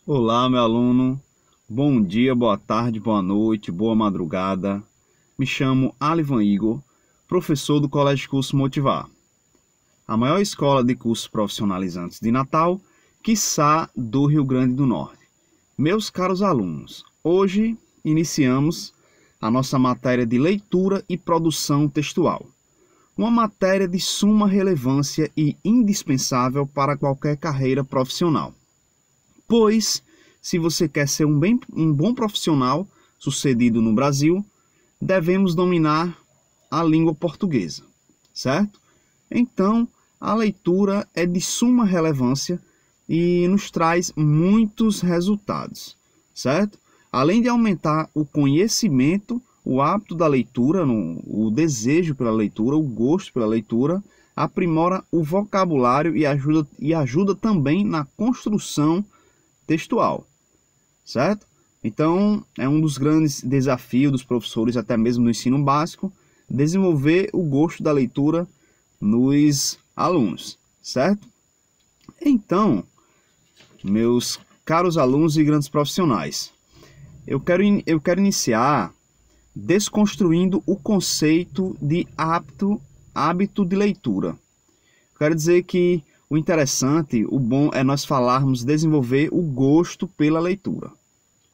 Olá, meu aluno. Bom dia, boa tarde, boa noite, boa madrugada. Me chamo Alivan Igor, professor do Colégio Curso Motivar, a maior escola de cursos profissionalizantes de Natal, quiçá do Rio Grande do Norte. Meus caros alunos, hoje iniciamos a nossa matéria de leitura e produção textual. Uma matéria de suma relevância e indispensável para qualquer carreira profissional. Pois, se você quer ser um bom profissional sucedido no Brasil, devemos dominar a língua portuguesa, certo? Então, a leitura é de suma relevância e nos traz muitos resultados, certo? Além de aumentar o conhecimento, o hábito da leitura, o desejo pela leitura, o gosto pela leitura, aprimora o vocabulário e ajuda também na construção textual, certo? Então, é um dos grandes desafios dos professores, até mesmo no ensino básico, desenvolver o gosto da leitura nos alunos, certo? Então, meus caros alunos e grandes profissionais, eu quero iniciar desconstruindo o conceito de hábito de leitura. Quero dizer que o interessante, o bom é nós falarmos, desenvolver o gosto pela leitura.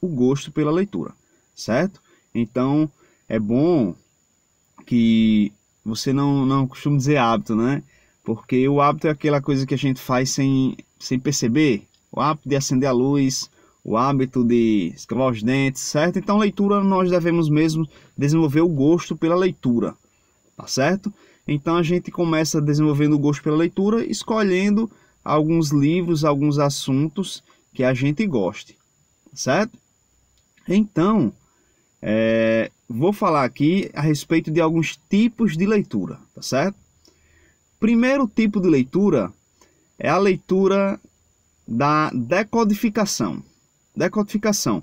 O gosto pela leitura, certo? Então, é bom que você não costuma dizer hábito, né? Porque o hábito é aquela coisa que a gente faz sem perceber. O hábito de acender a luz, o hábito de escovar os dentes, certo? Então, leitura, nós devemos mesmo desenvolver o gosto pela leitura, tá certo? Então a gente começa desenvolvendo o gosto pela leitura, escolhendo alguns livros, alguns assuntos que a gente goste, certo? Então, vou falar aqui a respeito de alguns tipos de leitura, tá certo? Primeiro tipo de leitura é a leitura da decodificação. Decodificação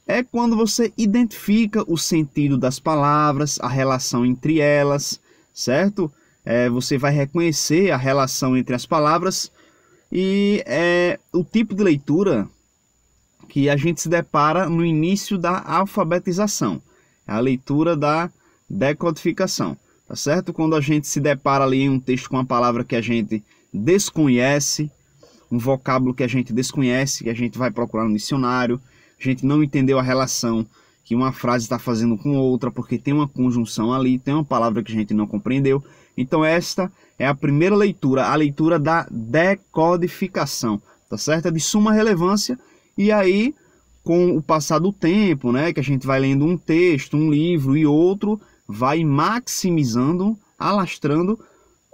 é quando você identifica o sentido das palavras, a relação entre elas, certo? Você vai reconhecer a relação entre as palavras e é o tipo de leitura que a gente se depara no início da alfabetização. É a leitura da decodificação, tá certo? Quando a gente se depara ali em um texto com uma palavra que a gente desconhece, um vocábulo que a gente desconhece, que a gente vai procurar no dicionário, a gente não entendeu a relação que uma frase está fazendo com outra, porque tem uma conjunção ali, tem uma palavra que a gente não compreendeu. Então esta é a primeira leitura, a leitura da decodificação, tá certo? É de suma relevância, e aí, com o passar do tempo, né, que a gente vai lendo um texto, um livro e outro, vai maximizando, alastrando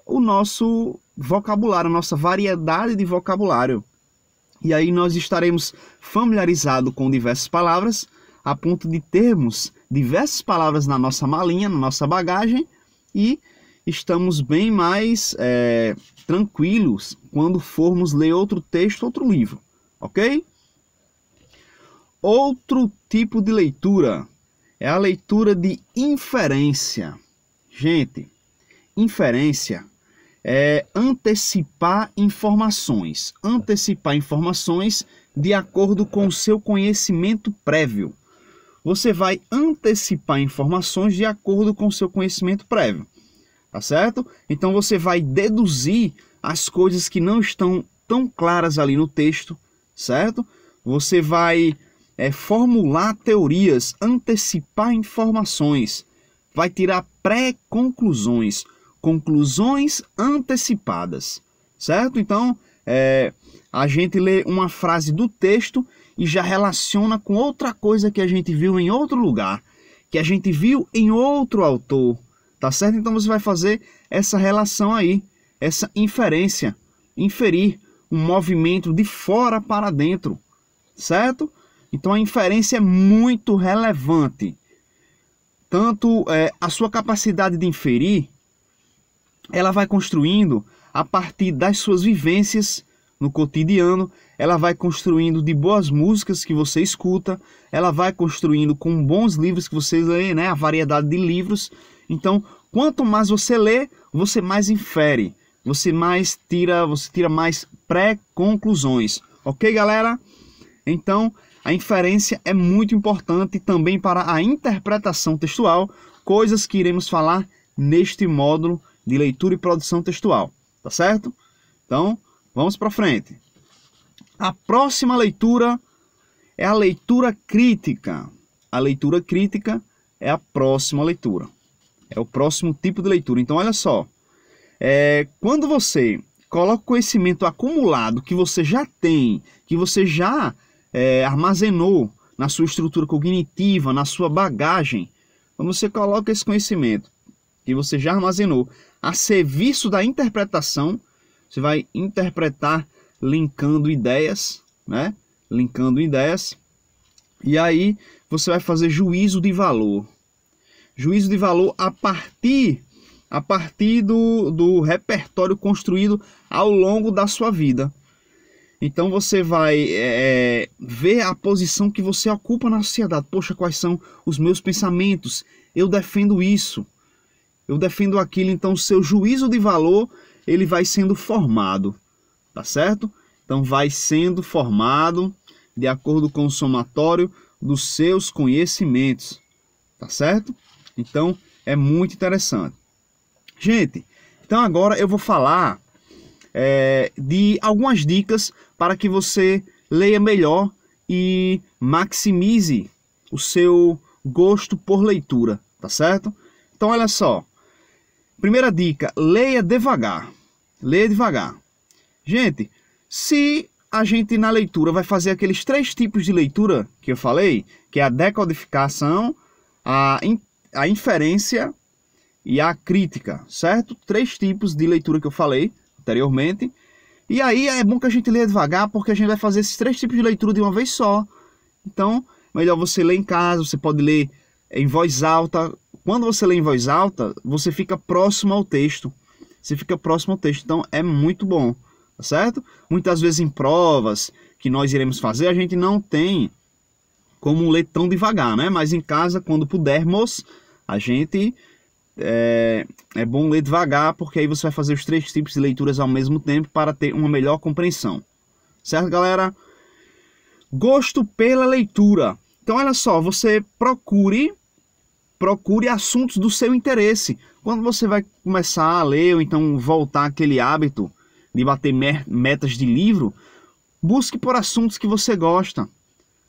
o nosso vocabulário, a nossa variedade de vocabulário. E aí nós estaremos familiarizados com diversas palavras, a ponto de termos diversas palavras na nossa malinha, na nossa bagagem, e estamos bem mais tranquilos quando formos ler outro texto, outro livro, ok? Outro tipo de leitura é a leitura de inferência. Gente, inferência é antecipar informações de acordo com o seu conhecimento prévio. Você vai antecipar informações de acordo com o seu conhecimento prévio, tá certo? Então você vai deduzir as coisas que não estão tão claras ali no texto, certo? Você vai formular teorias, antecipar informações, vai tirar pré-conclusões, conclusões antecipadas, certo? Então, a gente lê uma frase do texto e já relaciona com outra coisa que a gente viu em outro lugar, que a gente viu em outro autor, tá certo? Então você vai fazer essa relação aí, essa inferência, inferir um movimento de fora para dentro, certo? Então a inferência é muito relevante. Tanto a sua capacidade de inferir, ela vai construindo a partir das suas vivências no cotidiano, ela vai construindo de boas músicas que você escuta, ela vai construindo com bons livros que você lê, né? A variedade de livros. Então, quanto mais você lê, você mais infere, você tira mais pré-conclusões. Ok, galera? Então, a inferência é muito importante também para a interpretação textual, coisas que iremos falar neste módulo de leitura e produção textual, tá certo? Então, vamos para frente. A próxima leitura é a leitura crítica. A leitura crítica é a próxima leitura. É o próximo tipo de leitura. Então, olha só. Quando você coloca o conhecimento acumulado que você já tem, que você já armazenou na sua estrutura cognitiva, na sua bagagem, quando você coloca esse conhecimento que você já armazenou a serviço da interpretação, você vai interpretar linkando ideias, né? Linkando ideias. E aí você vai fazer juízo de valor. Juízo de valor a partir do repertório construído ao longo da sua vida. Então você vai ver a posição que você ocupa na sociedade. Poxa, quais são os meus pensamentos? Eu defendo isso. Eu defendo aquilo. Então o seu juízo de valor, ele vai sendo formado. Tá certo? Então vai sendo formado de acordo com o somatório dos seus conhecimentos. Tá certo? Então é muito interessante. Gente, então agora eu vou falar de algumas dicas para que você leia melhor e maximize o seu gosto por leitura, tá certo? Então olha só, primeira dica, leia devagar. Leia devagar. Gente, se a gente na leitura vai fazer aqueles 3 tipos de leitura que eu falei, que é a decodificação, a inferência e a crítica, certo? 3 tipos de leitura que eu falei anteriormente. E aí é bom que a gente leia devagar, porque a gente vai fazer esses 3 tipos de leitura de uma vez só. Então, melhor você ler em casa, você pode ler em voz alta. Quando você lê em voz alta, você fica próximo ao texto. Você fica próximo ao texto, então é muito bom, tá certo? Muitas vezes em provas que nós iremos fazer, a gente não tem como ler tão devagar, né? Mas em casa, quando pudermos, a gente... É bom ler devagar, porque aí você vai fazer os 3 tipos de leituras ao mesmo tempo para ter uma melhor compreensão. Certo, galera? Gosto pela leitura. Então, olha só, você procure assuntos do seu interesse. Quando você vai começar a ler, ou então voltar àquele hábito de bater metas de livro, busque por assuntos que você gosta,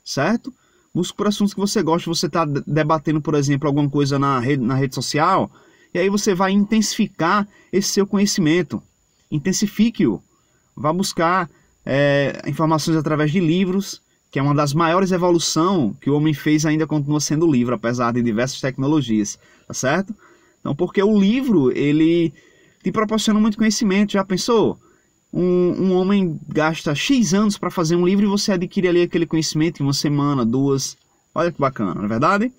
certo? Busque por assuntos que você gosta. Você está debatendo, por exemplo, alguma coisa na rede social, e aí você vai intensificar esse seu conhecimento. Intensifique-o. Vá buscar informações através de livros, que é uma das maiores evoluções que o homem fez, ainda continua sendo o livro, apesar de diversas tecnologias, tá certo? Então, porque o livro, ele te proporciona muito conhecimento. Já pensou? Um homem gasta X anos para fazer um livro e você adquire ali aquele conhecimento em uma semana, 2. Olha que bacana, não é verdade?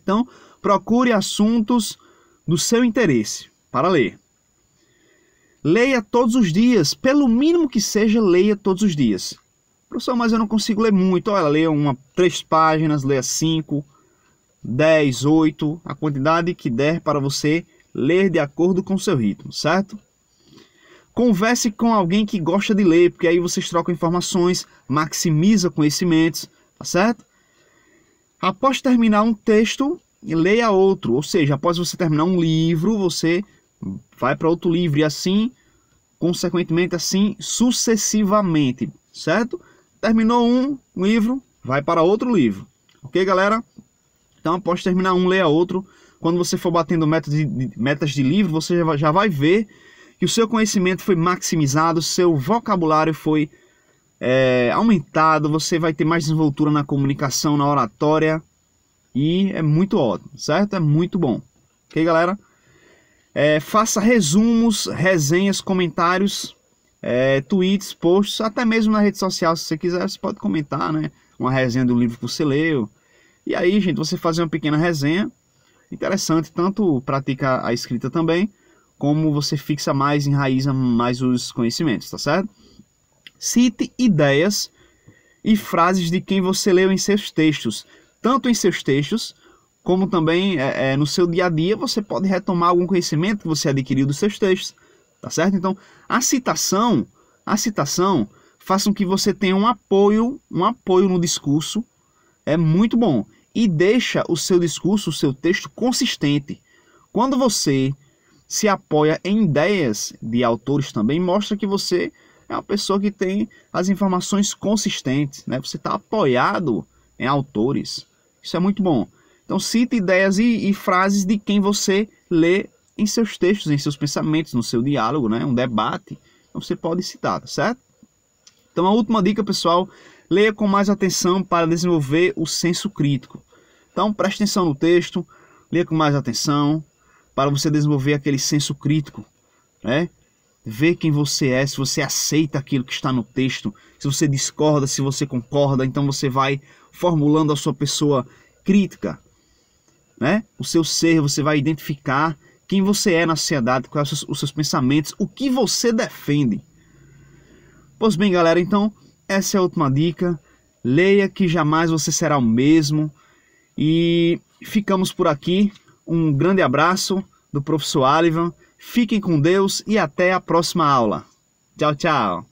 Então, procure assuntos do seu interesse para ler. Leia todos os dias, pelo mínimo que seja, leia todos os dias. Professor, mas eu não consigo ler muito. Olha, leia 3 páginas, leia 5, 10, 8, a quantidade que der para você ler de acordo com o seu ritmo, certo? Converse com alguém que gosta de ler, porque aí vocês trocam informações, maximiza conhecimentos, tá certo? Após terminar um texto, leia outro. Ou seja, após você terminar um livro, você vai para outro livro e assim, consequentemente, assim, sucessivamente, certo? Terminou um livro, vai para outro livro. Ok, galera? Então, após terminar um, leia outro. Quando você for batendo metas de livro, você já vai ver que o seu conhecimento foi maximizado, seu vocabulário foi aumentado, você vai ter mais desenvoltura na comunicação, na oratória, e é muito ótimo, certo? É muito bom. Ok, galera? Faça resumos, resenhas, comentários, tweets, posts, até mesmo na rede social, se você quiser, você pode comentar, né? Uma resenha do livro que você leu. E aí, gente, você fazer uma pequena resenha, interessante, tanto pratica a escrita também, como você fixa mais, enraiza mais os conhecimentos, tá certo? Cite ideias e frases de quem você leu em seus textos. Tanto em seus textos, como também no seu dia a dia, você pode retomar algum conhecimento que você adquiriu dos seus textos, tá certo? Então, a citação façam que você tenha um apoio no discurso. É muito bom. E deixa o seu discurso, o seu texto consistente. Quando você se apoia em ideias de autores também, mostra que você é uma pessoa que tem as informações consistentes, né? Você está apoiado em autores. Isso é muito bom. Então cite ideias e frases de quem você lê em seus textos, em seus pensamentos, no seu diálogo, né? Um debate. Então você pode citar, tá certo? Então a última dica, pessoal, leia com mais atenção para desenvolver o senso crítico. Então preste atenção no texto, leia com mais atenção para você desenvolver aquele senso crítico, né? Ver quem você é, se você aceita aquilo que está no texto, se você discorda, se você concorda, então você vai formulando a sua pessoa crítica, né? O seu ser, você vai identificar quem você é na sociedade, quais são os seus pensamentos, o que você defende. Pois bem, galera, então essa é a última dica. Leia que jamais você será o mesmo. E ficamos por aqui. Um grande abraço do professor Alivan. Fiquem com Deus e até a próxima aula. Tchau, tchau.